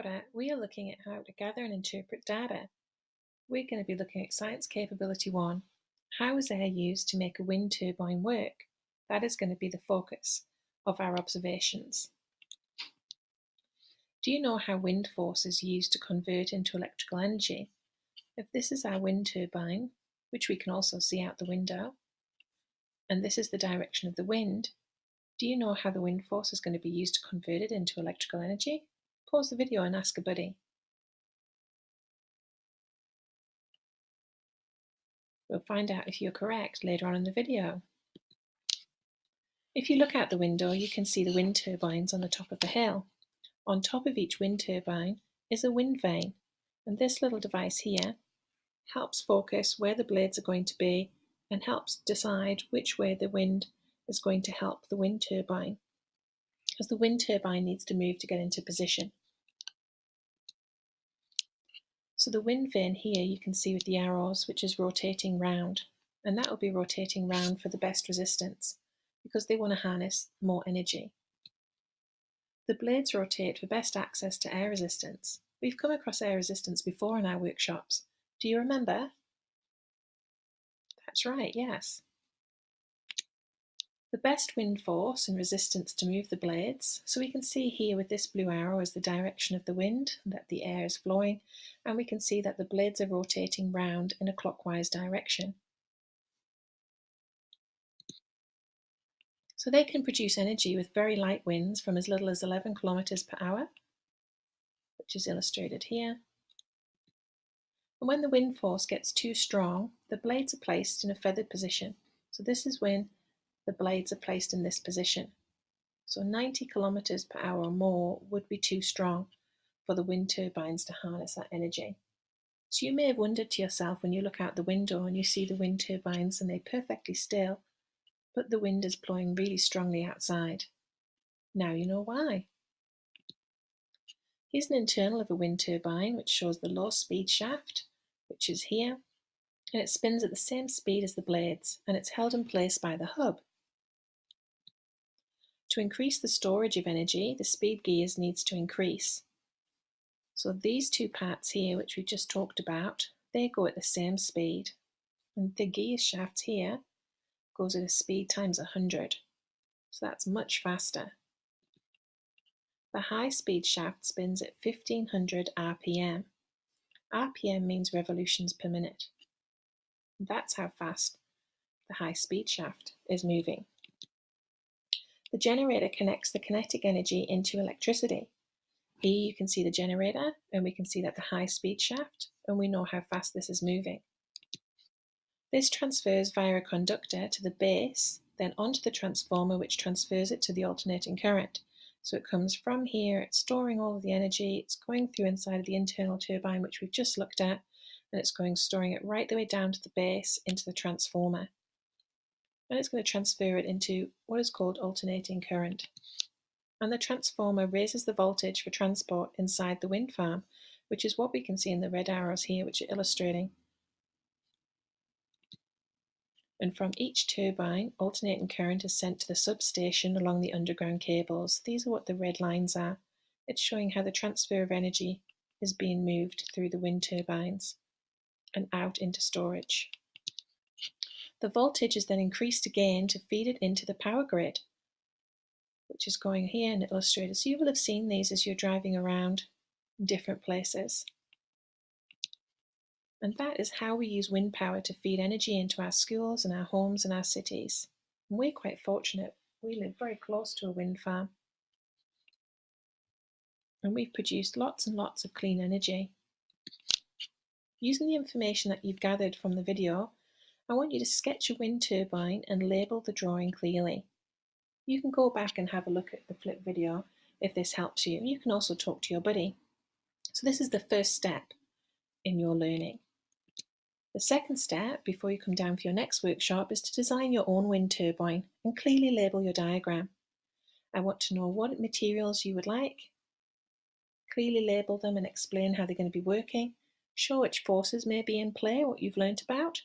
tutor, we are looking at how to gather and interpret data. We're going to be looking at Science Capability 1. How is air used to make a wind turbine work? That is going to be the focus of our observations. Do you know how wind force is used to convert into electrical energy? If this is our wind turbine, which we can also see out the window, and this is the direction of the wind, do you know how the wind force is going to be used to convert it into electrical energy? Pause the video and ask a buddy. We'll find out if you're correct later on in the video. If you look out the window, you can see the wind turbines on the top of the hill. On top of each wind turbine is a wind vane, and this little device here helps focus where the blades are going to be and helps decide which way the wind is going to help the wind turbine, because the wind turbine needs to move to get into position. So the wind vane here you can see with the arrows, which is rotating round, and that will be rotating round for the best resistance because they want to harness more energy. The blades rotate for best access to air resistance. We've come across air resistance before in our workshops. Do you remember? That's right, yes. The best wind force and resistance to move the blades. So we can see here with this blue arrow is the direction of the wind, that the air is flowing, and we can see that the blades are rotating round in a clockwise direction. So they can produce energy with very light winds from as little as 11 kilometers per hour, which is illustrated here. And when the wind force gets too strong, the blades are placed in a feathered position. So this is when the blades are placed in this position. So 90 kilometers per hour or more would be too strong for the wind turbines to harness that energy. So you may have wondered to yourself when you look out the window and you see the wind turbines and they're perfectly still, but the wind is blowing really strongly outside. Now you know why. Here's an internal of a wind turbine which shows the low speed shaft, which is here, and it spins at the same speed as the blades, and it's held in place by the hub. To increase the storage of energy, the speed gears needs to increase. So these two parts here, which we just talked about, they go at the same speed. And the gear shaft here goes at a speed times 100. So that's much faster. The high speed shaft spins at 1500 RPM. RPM means revolutions per minute. That's how fast the high speed shaft is moving. The generator connects the kinetic energy into electricity. Here you can see the generator, and we can see that the high speed shaft, and we know how fast this is moving. This transfers via a conductor to the base, then onto the transformer, which transfers it to the alternating current. So it comes from here, it's storing all of the energy, it's going through inside of the internal turbine, which we've just looked at, and it's storing it right the way down to the base into the transformer. And it's going to transfer it into what is called alternating current. And the transformer raises the voltage for transport inside the wind farm, which is what we can see in the red arrows here, which are illustrating. And from each turbine, alternating current is sent to the substation along the underground cables. These are what the red lines are. It's showing how the transfer of energy is being moved through the wind turbines and out into storage. The voltage is then increased again to feed it into the power grid, which is going here and illustrated. So you will have seen these as you're driving around in different places. And that is how we use wind power to feed energy into our schools and our homes and our cities. And we're quite fortunate. We live very close to a wind farm. And we've produced lots and lots of clean energy. Using the information that you've gathered from the video, I want you to sketch a wind turbine and label the drawing clearly. You can go back and have a look at the flip video if this helps you. You can also talk to your buddy. So this is the first step in your learning. The second step, before you come down for your next workshop, is to design your own wind turbine and clearly label your diagram. I want to know what materials you would like, clearly label them and explain how they're going to be working, show which forces may be in play, what you've learnt about,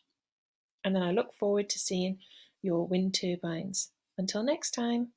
and then I look forward to seeing your wind turbines. Until next time.